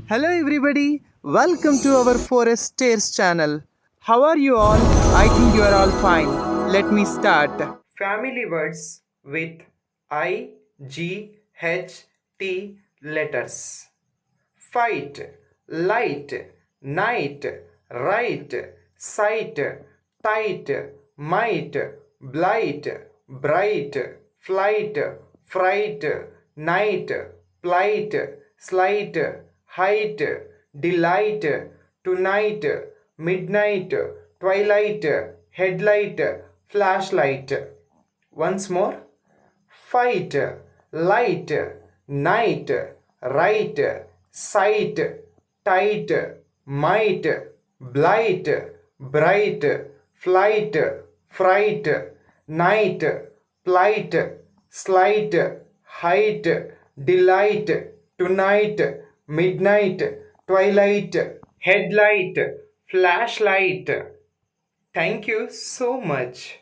Hello everybody, welcome to our Forest Stairs channel. How are you all? I think you are all fine. Let me start. Family words with I, G, H, T letters. Fight, light, night, right, sight, tight, might, blight, bright, flight, fright, night, plight, slight, height, delight, tonight, midnight, twilight, headlight, flashlight. Once more. Fight, light, night, right, sight, tight, might, blight, bright, flight, fright, night, plight, slight, height, delight, tonight, midnight, twilight, headlight, flashlight. Thank you so much.